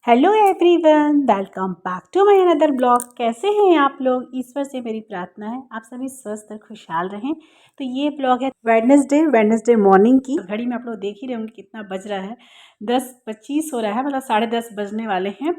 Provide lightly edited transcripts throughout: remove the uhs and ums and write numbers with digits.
Hello everyone, welcome back to my another blog. कैसे हैं आप लोग? ईश्वर से मेरी प्रार्थना है आप सभी स्वस्थ और खुशहाल रहें। तो ये ब्लॉग है वेडनेसडे मॉर्निंग की। घड़ी में आप लोग देख ही रहे होंगे कितना बज रहा है। 10:25 हो रहा है, मतलब 10:30 बजने वाले हैं।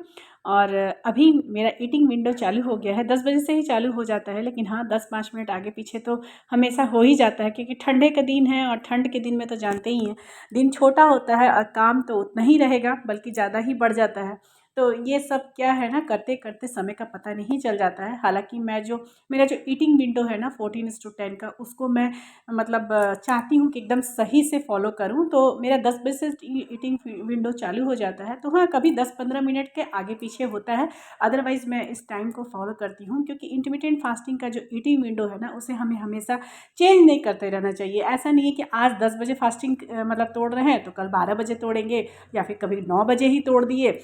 और अभी मेरा ईटिंग विंडो चालू हो गया है। 10 बजे से ही चालू हो जाता है, लेकिन हाँ 10-5 मिनट आगे पीछे तो हमेशा हो ही जाता है, क्योंकि ठंडे का दिन है और ठंड के दिन में तो जानते ही हैं दिन छोटा होता है और काम तो उतना ही रहेगा बल्कि ज़्यादा ही बढ़ जाता है। तो ये सब क्या है ना, करते करते समय का पता नहीं चल जाता है। हालांकि मेरा जो ईटिंग विंडो है ना 14:10 का, उसको मैं मतलब चाहती हूँ कि एकदम सही से फॉलो करूँ। तो मेरा 10 बजे से ईटिंग विंडो चालू हो जाता है। तो हाँ, कभी 10-15 मिनट के आगे पीछे होता है, अदरवाइज़ मैं इस टाइम को फॉलो करती हूँ। क्योंकि इंटरमिटेंट फास्टिंग का जो ईटिंग विंडो है ना, उसे हमें हमेशा चेंज नहीं करते रहना चाहिए। ऐसा नहीं है कि आज 10 बजे फास्टिंग मतलब तोड़ रहे हैं तो कल 12 बजे तोड़ेंगे, या फिर कभी 9 बजे ही तोड़ दिए।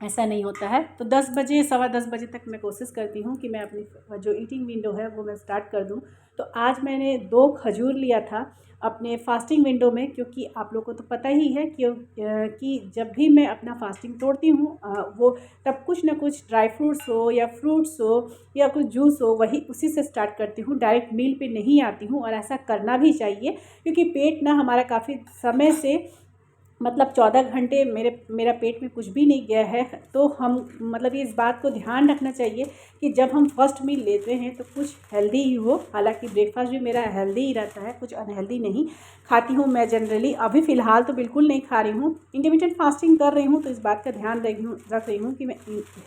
ऐसा नहीं होता है। तो 10 बजे 10:15 बजे तक मैं कोशिश करती हूँ कि मैं अपनी जो ईटिंग विंडो है वो मैं स्टार्ट कर दूँ। तो आज मैंने 2 खजूर लिया था अपने फास्टिंग विंडो में, क्योंकि आप लोगों को तो पता ही है कि जब भी मैं अपना फास्टिंग तोड़ती हूँ वो तब कुछ ना कुछ ड्राई फ्रूट्स हो या फ्रूट्स हो या कुछ जूस हो, वही उसी से स्टार्ट करती हूँ। डायरेक्ट मील पे नहीं आती हूँ, और ऐसा करना भी चाहिए, क्योंकि पेट ना हमारा काफ़ी समय से मतलब 14 घंटे मेरा पेट में कुछ भी नहीं गया है। तो हम मतलब ये इस बात को ध्यान रखना चाहिए कि जब हम फर्स्ट मील लेते हैं तो कुछ हेल्दी ही हो। हालांकि ब्रेकफास्ट भी मेरा हेल्दी ही रहता है, कुछ अनहेल्दी नहीं खाती हूँ मैं जनरली। अभी फ़िलहाल तो बिल्कुल नहीं खा रही हूँ, इंटरमीडिएट फास्टिंग कर रही हूँ, तो इस बात का ध्यान रख रही हूँ कि मैं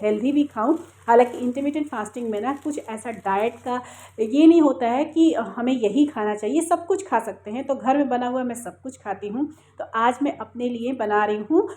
हेल्दी भी खाऊँ। हालांकि इंटरमीडिएट फास्टिंग में ना कुछ ऐसा डाइट का ये नहीं होता है कि हमें यही खाना चाहिए, सब कुछ खा सकते हैं। तो घर में बना हुआ मैं सब कुछ खाती हूँ। तो आज मैं अपने लिए बना रही हूँ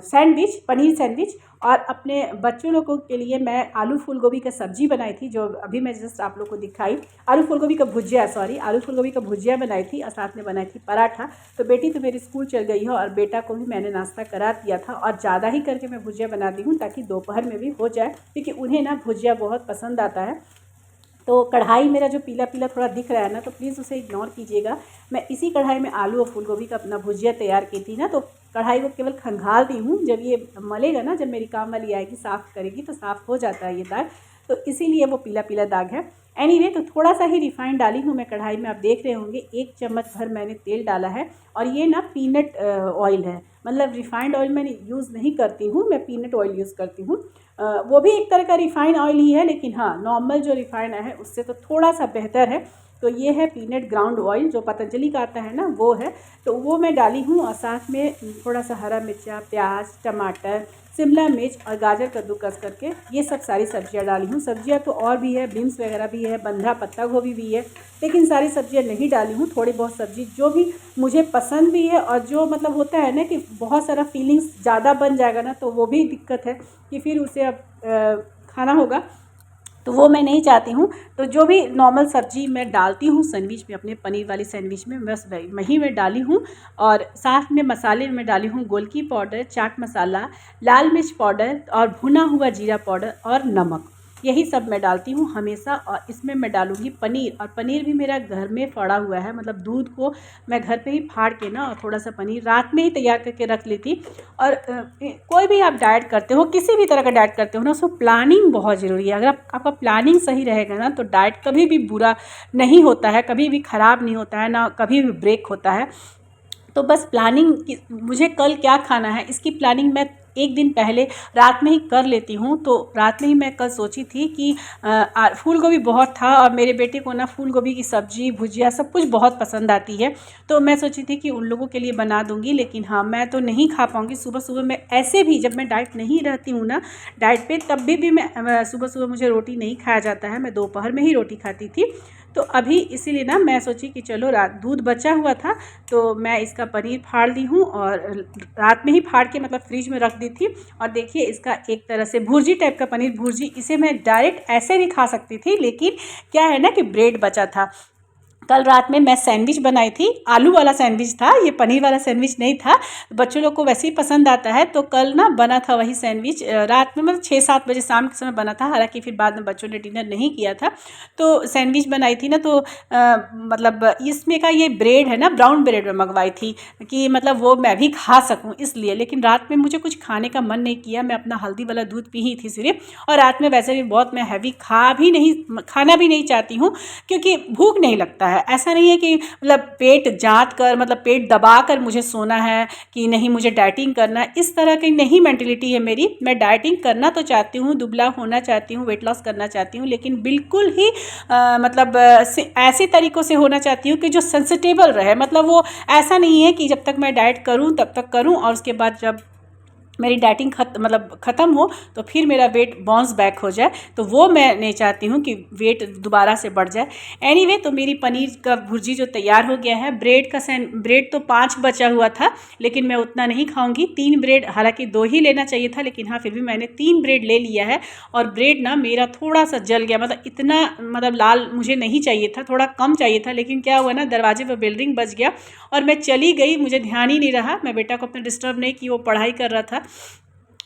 सैंडविच, पनीर सैंडविच। और अपने बच्चों लोगों के लिए मैं आलू फूल गोभी का सब्ज़ी बनाई थी, जो अभी मैं जस्ट आप लोग को दिखाई। आलू फूल गोभी का भुजिया बनाई थी, और साथ में बनाई थी पराठा। तो बेटी तो मेरी स्कूल चल गई है, और बेटा को भी मैंने नाश्ता करा दिया था। और ज़्यादा ही करके मैं भुजिया बनाती हूँ ताकि दोपहर में भी हो जाए, क्योंकि उन्हें ना भुजिया बहुत पसंद आता है। तो कढ़ाई मेरा जो पीला पीला थोड़ा दिख रहा है ना, तो प्लीज़ उसे इग्नोर कीजिएगा। मैं इसी कढ़ाई में आलू और फूल गोभी का अपना भुजिया तैयार की थी ना, तो कढ़ाई को केवल खंगाल दी हूँ। जब ये मलेगा ना, जब मेरी काम वाली आएगी साफ़ करेगी तो साफ़ हो जाता है ये दाग। तो इसीलिए वो पीला पीला दाग है। एनीवे, तो थोड़ा सा ही रिफाइंड डाली हूँ मैं कढ़ाई में। आप देख रहे होंगे 1 चम्मच भर मैंने तेल डाला है। और ये ना पीनट ऑयल है, मतलब रिफाइंड ऑयल मैं यूज़ नहीं करती हूँ, मैं पीनट ऑयल यूज़ करती हूँ। वो भी एक तरह का रिफ़ाइन ऑयल ही है, लेकिन हाँ नॉर्मल जो रिफ़ाइन है उससे तो थोड़ा सा बेहतर है। तो ये है पीनट ग्राउंड ऑयल, जो पतंजलि का आता है ना, वो है। तो वो मैं डाली हूँ, और साथ में थोड़ा सा हरा मिर्चा, प्याज, टमाटर, शिमला मिर्च और गाजर कद्दूकस करके ये सब सारी सब्जियां डाली हूँ। सब्जियां तो और भी है, बीन्स वगैरह भी है, बंधा पत्ता गोभी भी है, लेकिन सारी सब्जियां नहीं डाली हूँ। थोड़ी बहुत सब्जी जो भी मुझे पसंद भी है, और जो मतलब होता है ना कि बहुत सारा फीलिंग्स ज़्यादा बन जाएगा ना, तो वो भी दिक्कत है कि फिर उसे अब खाना होगा, तो वो मैं नहीं चाहती हूँ। तो जो भी नॉर्मल सब्ज़ी मैं डालती हूँ सैंडविच में, अपने पनीर वाली सैंडविच में, बस वही मैं डाली हूँ। और साथ में मसाले में डाली हूँ गोलकी पाउडर, चाट मसाला, लाल मिर्च पाउडर और भुना हुआ जीरा पाउडर और नमक। यही सब मैं डालती हूँ हमेशा। और इसमें मैं डालूँगी पनीर, और पनीर भी मेरा घर में फाड़ा हुआ है, मतलब दूध को मैं घर पे ही फाड़ के ना, और थोड़ा सा पनीर रात में ही तैयार करके रख ली थी। और कोई भी आप डाइट करते हो, किसी भी तरह का डाइट करते हो ना, उसमें प्लानिंग बहुत ज़रूरी है। अगर आपका प्लानिंग सही रहेगा ना, तो डाइट कभी भी बुरा नहीं होता है, कभी भी ख़राब नहीं होता है, ना कभी भी ब्रेक होता है। तो बस प्लानिंग की, मुझे कल क्या खाना है इसकी प्लानिंग मैं एक दिन पहले रात में ही कर लेती हूँ। तो रात में ही मैं कल सोची थी कि फूल गोभी बहुत था, और मेरे बेटे को ना फूल गोभी की सब्ज़ी, भुजिया सब कुछ बहुत पसंद आती है। तो मैं सोची थी कि उन लोगों के लिए बना दूँगी, लेकिन हाँ मैं तो नहीं खा पाऊँगी। सुबह सुबह मैं ऐसे भी, जब मैं डाइट नहीं रहती हूँ ना, डाइट पे, तब भी मैं सुबह सुबह मुझे रोटी नहीं खाया जाता है, मैं दोपहर में ही रोटी खाती थी। तो अभी इसीलिए ना मैं सोची कि चलो, रात दूध बचा हुआ था तो मैं इसका पनीर फाड़ ली हूँ, और रात में ही फाड़ के मतलब फ्रिज में रख दी थी। और देखिए इसका एक तरह से भुर्जी टाइप का पनीर भुर्जी, इसे मैं डायरेक्ट ऐसे भी खा सकती थी, लेकिन क्या है ना कि ब्रेड बचा था, कल रात में मैं सैंडविच बनाई थी, आलू वाला सैंडविच था, ये पनीर वाला सैंडविच नहीं था। बच्चों लोग को वैसे ही पसंद आता है, तो कल ना बना था वही सैंडविच रात में, मतलब 6-7 बजे शाम के समय बना था। हालांकि फिर बाद में बच्चों ने डिनर नहीं किया था, तो सैंडविच बनाई थी ना, तो मतलब इसमें का ये ब्रेड है ना, ब्राउन ब्रेड में मंगवाई थी कि मतलब वो मैं भी खा सकूँ इसलिए। लेकिन रात में मुझे कुछ खाने का मन नहीं किया, मैं अपना हल्दी वाला दूध पी ही थी सिर्फ। और रात में वैसे भी बहुत मैं हैवी खाना भी नहीं चाहती हूँ, क्योंकि भूख नहीं लगता है। ऐसा नहीं है कि मतलब पेट जात कर, मतलब पेट दबा कर मुझे सोना है कि नहीं मुझे डाइटिंग करना है, इस तरह की नहीं मेंटलिटी है मेरी। मैं डाइटिंग करना तो चाहती हूँ, दुबला होना चाहती हूँ, वेट लॉस करना चाहती हूँ, लेकिन बिल्कुल ही मतलब ऐसे तरीक़ों से होना चाहती हूँ कि जो सेंसिटेबल रहे। मतलब वो ऐसा नहीं है कि जब तक मैं डाइट करूँ तब तक करूँ, और उसके बाद जब मेरी डाइटिंग ख़त्म हो तो फिर मेरा वेट बाउंस बैक हो जाए। तो वो मैं नहीं चाहती हूँ कि वेट दोबारा से बढ़ जाए। एनीवे, तो मेरी पनीर का भुर्जी जो तैयार हो गया है। ब्रेड तो 5 बचा हुआ था, लेकिन मैं उतना नहीं खाऊंगी। 3 ब्रेड, हालांकि 2 ही लेना चाहिए था, लेकिन हाँ फिर भी मैंने 3 ब्रेड ले लिया है। और ब्रेड ना मेरा थोड़ा सा जल गया, मतलब इतना मतलब लाल मुझे नहीं चाहिए था, थोड़ा कम चाहिए था। लेकिन क्या हुआ ना, दरवाजे पर बेल रिंग बज गया और मैं चली गई, मुझे ध्यान ही नहीं रहा। मैं बेटा को अपना डिस्टर्ब नहीं की, वो पढ़ाई कर रहा था,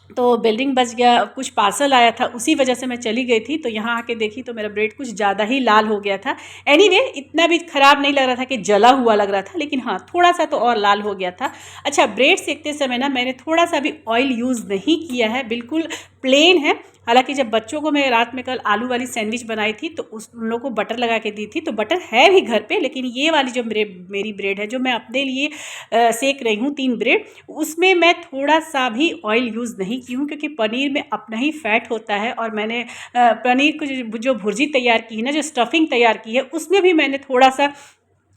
तो बेल रिंग बज गया। कुछ पार्सल आया था, उसी वजह से मैं चली गई थी। तो यहाँ आके देखी तो मेरा ब्रेड कुछ ज़्यादा ही लाल हो गया था। एनीवे, इतना भी ख़राब नहीं लग रहा था कि जला हुआ लग रहा था, लेकिन हाँ थोड़ा सा तो और लाल हो गया था। अच्छा, ब्रेड सेकते समय ना मैंने थोड़ा सा भी ऑयल यूज़ नहीं किया है, बिल्कुल प्लेन है। हालांकि जब बच्चों को मैं रात में कल आलू वाली सैंडविच बनाई थी तो उन लोगों को बटर लगा के दी थी, तो बटर है भी घर पे। लेकिन ये वाली जो मेरी ब्रेड है, जो मैं अपने लिए सेक रही हूँ 3 ब्रेड, उसमें मैं थोड़ा सा भी ऑयल यूज़ नहीं की हूँ, क्योंकि पनीर में अपना ही फैट होता है। और मैंने पनीर को जो भुर्जी तैयार की है ना, जो स्टफिंग तैयार की है, उसमें भी मैंने थोड़ा सा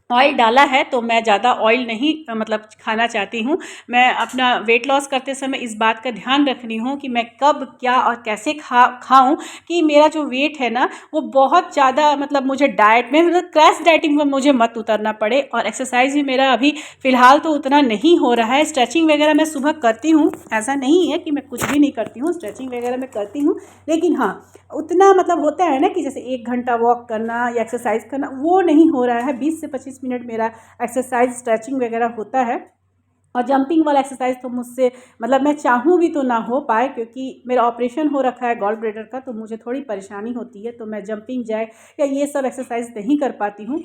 ऑयल डाला है। तो मैं ज़्यादा ऑयल नहीं मतलब खाना चाहती हूँ। मैं अपना वेट लॉस करते समय इस बात का ध्यान रखनी हूँ कि मैं कब क्या और कैसे खाऊं कि मेरा जो वेट है ना वो बहुत ज़्यादा, मतलब मुझे डाइट में, मतलब क्रैश डाइटिंग में मुझे मत उतरना पड़े। और एक्सरसाइज भी मेरा अभी फ़िलहाल तो उतना नहीं हो रहा है। स्ट्रेचिंग वगैरह मैं सुबह करती हूँ, ऐसा नहीं है कि मैं कुछ भी नहीं करती हूँ, स्ट्रेचिंग वगैरह मैं करती हूँ। लेकिन हाँ, उतना मतलब होता है ना कि जैसे 1 घंटा वॉक करना या एक्सरसाइज करना, वो नहीं हो रहा है। 20 से 25 मिनट मेरा एक्सरसाइज स्ट्रेचिंग वगैरह होता है। और जंपिंग वाला एक्सरसाइज तो मुझसे, मतलब मैं चाहूँ भी तो ना हो पाए, क्योंकि मेरा ऑपरेशन हो रखा है गॉल ब्लैडर का, तो मुझे थोड़ी परेशानी होती है। तो मैं जंपिंग जैक या ये सब एक्सरसाइज नहीं कर पाती हूँ।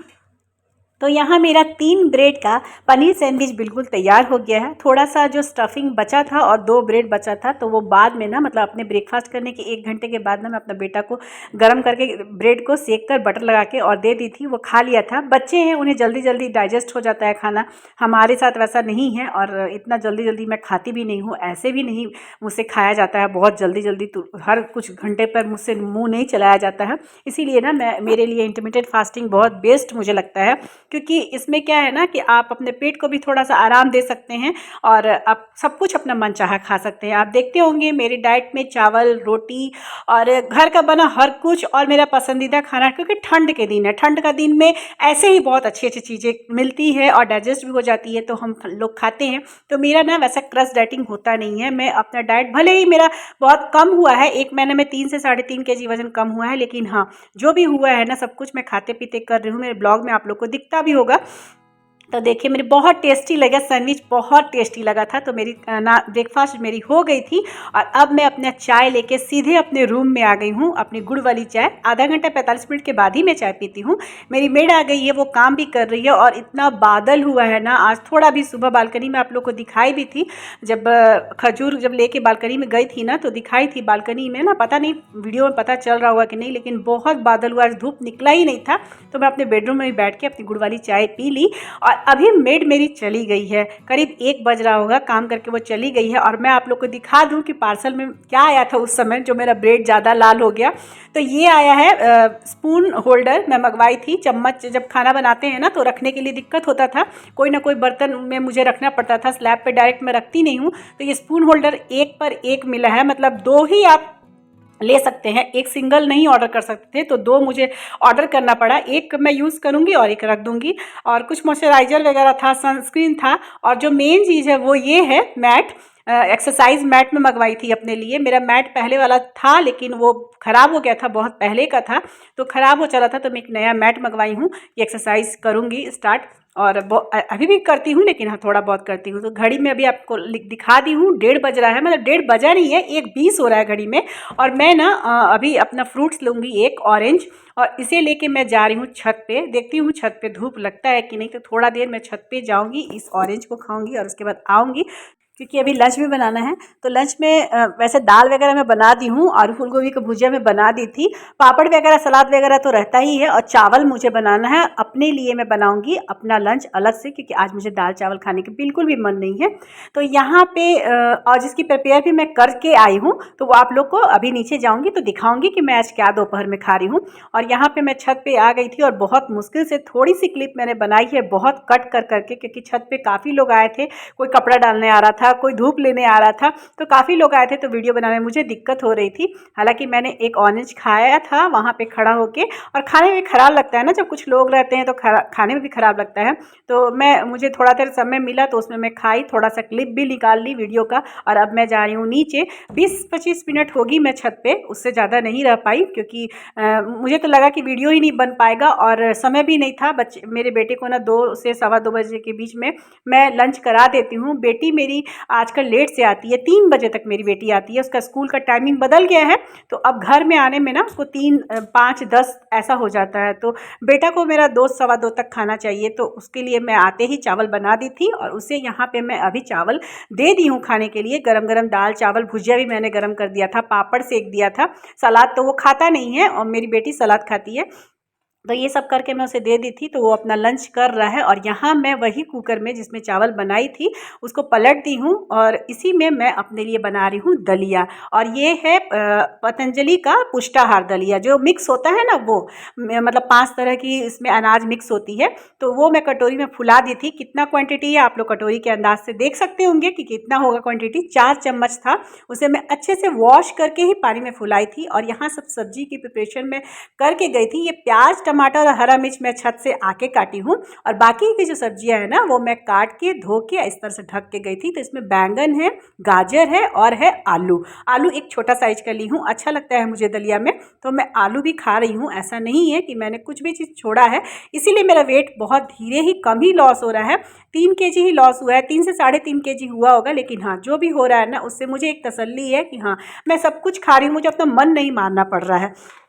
तो यहाँ मेरा 3 ब्रेड का पनीर सैंडविच बिल्कुल तैयार हो गया है। थोड़ा सा जो स्टफिंग बचा था और 2 ब्रेड बचा था, तो वो बाद में ना, मतलब अपने ब्रेकफास्ट करने के 1 घंटे के बाद ना, मैं अपना बेटा को गर्म करके ब्रेड को सेक कर बटर लगा के और दे दी थी। वो खा लिया था। बच्चे हैं, उन्हें जल्दी जल्दी डाइजेस्ट हो जाता है खाना, हमारे साथ वैसा नहीं है। और इतना जल्दी जल्दी मैं खाती भी नहीं हूँ, ऐसे भी नहीं मुझसे खाया जाता है बहुत जल्दी जल्दी। तो हर कुछ घंटे पर मुझसे मुँह नहीं चलाया जाता है। इसीलिए ना मेरे लिए इंटरमिटेंट फास्टिंग बहुत बेस्ट मुझे लगता है, क्योंकि इसमें क्या है ना कि आप अपने पेट को भी थोड़ा सा आराम दे सकते हैं और आप सब कुछ अपना मनचाहा खा सकते हैं। आप देखते होंगे मेरी डाइट में चावल, रोटी और घर का बना हर कुछ, और मेरा पसंदीदा खाना, क्योंकि ठंड के दिन है। ठंड का दिन में ऐसे ही बहुत अच्छी अच्छी चीज़ें मिलती है और डाइजेस्ट भी हो जाती है, तो हम लोग खाते हैं। तो मेरा ना वैसा क्रश डाइटिंग होता नहीं है। मैं अपना डाइट, भले ही मेरा बहुत कम हुआ है, 1 महीने में 3 से 3.5 kg वजन कम हुआ है, लेकिन हाँ जो भी हुआ है ना, सब कुछ मैं खाते पीते कर रही हूँ। मेरे ब्लॉग में आप लोग को दिखता भी होगा। तो देखिए, मेरी बहुत टेस्टी लगा सैंडविच, बहुत टेस्टी लगा था। तो मेरी ना ब्रेकफास्ट मेरी हो गई थी, और अब मैं अपना चाय लेके सीधे अपने रूम में आ गई हूँ। अपनी गुड़ वाली चाय आधा घंटा 45 मिनट के बाद ही मैं चाय पीती हूँ। मेरी मेड आ गई है, वो काम भी कर रही है। और इतना बादल हुआ है ना आज, थोड़ा भी सुबह बालकनी में आप लोग को दिखाई भी थी, जब खजूर जब लेके बालकनी में गई थी ना, तो दिखाई थी बालकनी में ना। पता नहीं वीडियो में पता चल रहा होगा कि नहीं, लेकिन बहुत बादल हुआ, आज धूप निकला ही नहीं था। तो मैं अपने बेडरूम में बैठ के अपनी गुड़ वाली चाय पी ली। और अभी मेड मेरी चली गई है, करीब 1 बज रहा होगा, काम करके वो चली गई है। और मैं आप लोग को दिखा दूं कि पार्सल में क्या आया था उस समय, जो मेरा ब्रेड ज़्यादा लाल हो गया। तो ये आया है स्पून होल्डर। मैं मंगवाई थी, चम्मच जब खाना बनाते हैं ना तो रखने के लिए दिक्कत होता था, कोई ना कोई बर्तन में मुझे रखना पड़ता था, स्लैब पे डायरेक्ट मैं रखती नहीं हूँ। तो ये स्पून होल्डर 1 पर 1 मिला है, मतलब 2 ही आप ले सकते हैं, एक सिंगल नहीं ऑर्डर कर सकते थे। तो 2 मुझे ऑर्डर करना पड़ा, एक मैं यूज़ करूँगी और एक रख दूँगी। और कुछ मॉइस्चराइज़र वगैरह था, सनस्क्रीन था, और जो मेन चीज़ है वो ये है मैट। एक्सरसाइज मैट में मंगवाई थी अपने लिए। मेरा मैट पहले वाला था लेकिन वो ख़राब हो गया था, बहुत पहले का था तो ख़राब हो चला था, तो मैं एक नया मैट मंगवाई हूँ। ये एक्सरसाइज करूँगी स्टार्ट, और अभी भी करती हूँ लेकिन हाँ थोड़ा बहुत करती हूँ। तो घड़ी में अभी आपको दिखा दी हूँ 1:30 बज रहा है, मतलब 1:30 बजा नहीं है, 1:20 हो रहा है घड़ी में। और मैं ना अभी अपना फ्रूट्स लूँगी एक ऑरेंज, और इसे लेके मैं जा रही हूँ छत पे। देखती हूँ छत पे धूप लगता है कि नहीं, तो थोड़ा देर मैं छत पे जाऊँगी, इस ऑरेंज को खाऊँगी और उसके बाद आऊँगी, क्योंकि अभी लंच भी बनाना है। तो लंच में वैसे दाल वगैरह मैं बना दी हूँ, और फूल गोभी की भुजिया मैं बना दी थी, पापड़ वगैरह सलाद वगैरह तो रहता ही है, और चावल मुझे बनाना है अपने लिए। मैं बनाऊंगी अपना लंच अलग से, क्योंकि आज मुझे दाल चावल खाने की बिल्कुल भी मन नहीं है। तो यहाँ पे और जिसकी प्रिपेयर भी मैं करके आई हूँ, तो वो आप लोग को अभी नीचे जाऊँगी तो दिखाऊँगी कि मैं आज क्या दोपहर में खा रही हूँ। और यहाँ पे मैं छत पे आ गई थी, और बहुत मुश्किल से थोड़ी सी क्लिप मैंने बनाई है, बहुत कट कर करके, क्योंकि छत पे काफ़ी लोग आए थे, कोई कपड़ा डालने आ रहा था, कोई धूप लेने आ रहा था, तो काफ़ी लोग आए थे, तो वीडियो बनाने में मुझे दिक्कत हो रही थी। हालांकि मैंने एक ऑरेंज खाया था वहाँ पे खड़ा होके, और खाने में ख़राब लगता है ना, जब कुछ लोग रहते हैं तो खाने में भी ख़राब लगता है। तो मुझे थोड़ा देर समय मिला तो उसमें मैं खाई, थोड़ा सा क्लिप भी निकाल ली वीडियो का, और अब मैं जा रही हूँ नीचे। 20-25 मिनट होगी मैं छत पे, उससे ज़्यादा नहीं रह पाई, क्योंकि मुझे तो लगा कि वीडियो ही नहीं बन पाएगा, और समय भी नहीं था। मेरे बेटे को ना 2 से सवा 2 बजे के बीच में मैं लंच करा देती हूँ। बेटी मेरी आजकल लेट से आती है, 3 बजे तक मेरी बेटी आती है, उसका स्कूल का टाइमिंग बदल गया है, तो अब घर में आने में ना उसको 3, 5, 10 ऐसा हो जाता है। तो बेटा को मेरा 2 सवा 2 तक खाना चाहिए, तो उसके लिए मैं आते ही चावल बना दी थी, और उसे यहाँ पे मैं अभी चावल दे दी हूँ खाने के लिए। गरम गरम दाल चावल भुजिया भी मैंने गरम कर दिया था, पापड़ सेक दिया था, सलाद तो वो खाता नहीं है, और मेरी बेटी सलाद खाती है। तो ये सब करके मैं उसे दे दी थी, तो वो अपना लंच कर रहा है। और यहाँ मैं वही कुकर में जिसमें चावल बनाई थी उसको पलट दी हूँ, और इसी में मैं अपने लिए बना रही हूँ दलिया। और ये है पतंजलि का पुष्टाहार दलिया, जो मिक्स होता है ना, वो मतलब 5 तरह की इसमें अनाज मिक्स होती है। तो वो मैं कटोरी में फुला दी थी। कितना क्वांटिटी है आप लोग कटोरी के अंदाज से देख सकते होंगे कि कितना होगा क्वांटिटी। 4 चम्मच था, उसे मैं अच्छे से वॉश करके ही पानी में फुलाई थी। और यहाँ सब सब्जी की प्रिपरेशन में करके गई थी। ये प्याज, टमाटर और हरा मिर्च मैं छत से आके काटी हूँ, और बाकी की जो सब्जियां है ना वो मैं काट के धो के इस तरह से ढक के गई थी। तो इसमें बैंगन है, गाजर है, और है आलू। आलू एक छोटा साइज का ली हूँ, अच्छा लगता है मुझे दलिया में, तो मैं आलू भी खा रही हूँ। ऐसा नहीं है कि मैंने कुछ भी चीज़ छोड़ा है, इसीलिए मेरा वेट बहुत धीरे ही कम ही लॉस हो रहा है। 3 kg ही लॉस हुआ है, 3 से 3.5 kg हुआ होगा। लेकिन हाँ, जो भी हो रहा है ना, उससे मुझे एक तसल्ली है कि हाँ, मैं सब कुछ खा रही हूँ, मुझे अपना मन नहीं मारना पड़ रहा है।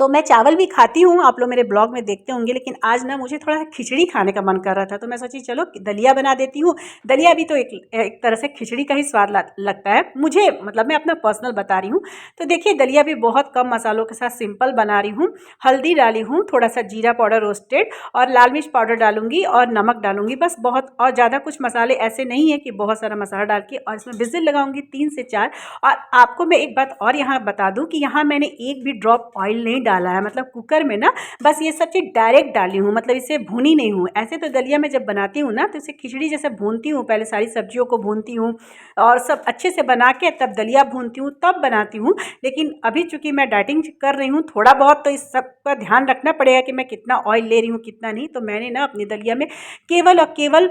तो मैं चावल भी खाती हूँ, आप लोग मेरे ब्लॉग में देखते होंगे, लेकिन आज ना मुझे थोड़ा सा खिचड़ी खाने का मन कर रहा था, तो मैं सोची चलो दलिया बना देती हूँ। दलिया भी तो एक तरह से खिचड़ी का ही स्वाद लगता है मुझे, मतलब मैं अपना पर्सनल बता रही हूँ। तो देखिए दलिया भी बहुत कम मसालों के साथ सिंपल बना रही हूँ। हल्दी डाली हूँ, थोड़ा सा जीरा पाउडर रोस्टेड, और लाल मिर्च पाउडर डालूंगी, और नमक डालूंगी, बस। बहुत और ज़्यादा कुछ मसाले ऐसे नहीं है कि बहुत सारा मसाला डाल के। और इसमें विजिल लगाऊंगी 3 से 4। और आपको मैं एक बात और यहाँ बता दूँ कि यहाँ मैंने एक भी ड्रॉप ऑयल नहीं डाला है, मतलब कुकर में ना बस ये सब चीज़ डायरेक्ट डाली हूँ, मतलब इसे भूनी नहीं हूँ। ऐसे तो दलिया में जब बनाती हूँ ना, तो इसे खिचड़ी जैसे भूनती हूँ, पहले सारी सब्जियों को भूनती हूँ और सब अच्छे से बना के तब दलिया भूनती हूँ, तब बनाती हूँ। लेकिन अभी चूंकि मैं डाइटिंग कर रही हूँ थोड़ा बहुत, तो इस सब का ध्यान रखना पड़ेगा कि मैं कितना ऑयल ले रही हूँ कितना नहीं। तो मैंने ना अपनी दलिया में केवल और केवल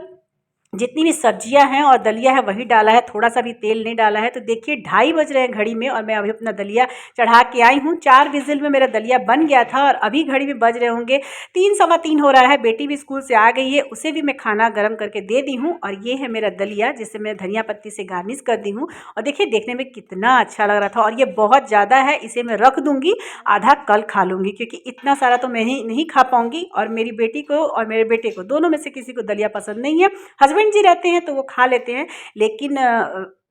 जितनी भी सब्जियां हैं और दलिया है वही डाला है, थोड़ा सा भी तेल नहीं डाला है। तो देखिए 2:30 बज रहे हैं घड़ी में, और मैं अभी अपना दलिया चढ़ा के आई हूँ। 4 विजिल में मेरा दलिया बन गया था, और अभी घड़ी में बज रहे होंगे 3 सवा 3 हो रहा है। बेटी भी स्कूल से आ गई है, उसे भी मैं खाना गर्म करके दे दी हूँ। और ये है मेरा दलिया, जिसे मैं धनिया पत्ती से गार्निश कर दी हूँ। और देखिए देखने में कितना अच्छा लग रहा था। और ये बहुत ज़्यादा है, इसे मैं रख दूँगी, आधा कल खा लूँगी, क्योंकि इतना सारा तो मैं ही नहीं खा पाऊँगी। और मेरी बेटी को और मेरे बेटे को, दोनों में से किसी को दलिया पसंद नहीं है। हस्बैंड जी रहते हैं तो वो खा लेते हैं, लेकिन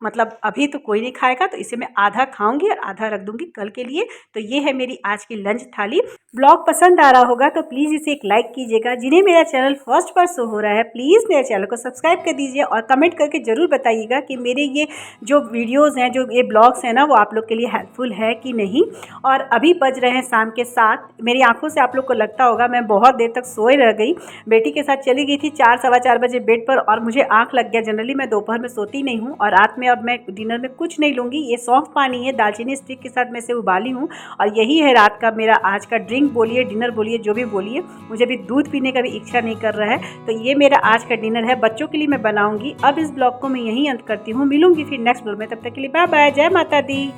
मतलब अभी तो कोई नहीं खाएगा, तो इसे मैं आधा खाऊंगी और आधा रख दूंगी कल के लिए। तो ये है मेरी आज की लंच थाली। ब्लॉग पसंद आ रहा होगा तो प्लीज़ इसे एक लाइक कीजिएगा। जिन्हें मेरा चैनल फर्स्ट बार शो हो रहा है, प्लीज़ मेरे चैनल को सब्सक्राइब कर दीजिए, और कमेंट करके ज़रूर बताइएगा कि मेरे ये जो वीडियोज़ हैं, जो ये ब्लॉग्स हैं ना, वो आप लोग के लिए हेल्पफुल है कि नहीं। और अभी बज रहे हैं शाम के 7। मेरी आंखों से आप लोग को लगता होगा मैं बहुत देर तक सोए रह गई, बेटी के साथ चली गई थी 4 सवा 4 बजे बेड पर, और मुझे आँख लग गया। जनरली मैं दोपहर में सोती नहीं हूँ, और रात में अब मैं डिनर में कुछ नहीं लूँगी। ये सौंफ पानी है, दालचीनी स्टिक के साथ मैं इसे उबाली हूँ और यही है रात का मेरा आज का ड्रिंक बोलिए, डिनर बोलिए, जो भी बोलिए। मुझे अभी दूध पीने का भी इच्छा नहीं कर रहा है। तो ये मेरा आज का डिनर है, बच्चों के लिए मैं बनाऊँगी। अब इस ब्लॉग को मैं यहीं अंत करती हूँ, मिलूँगी फिर नेक्स्ट ब्लॉग में। तब तक के लिए बाय बाय, जय माता दी।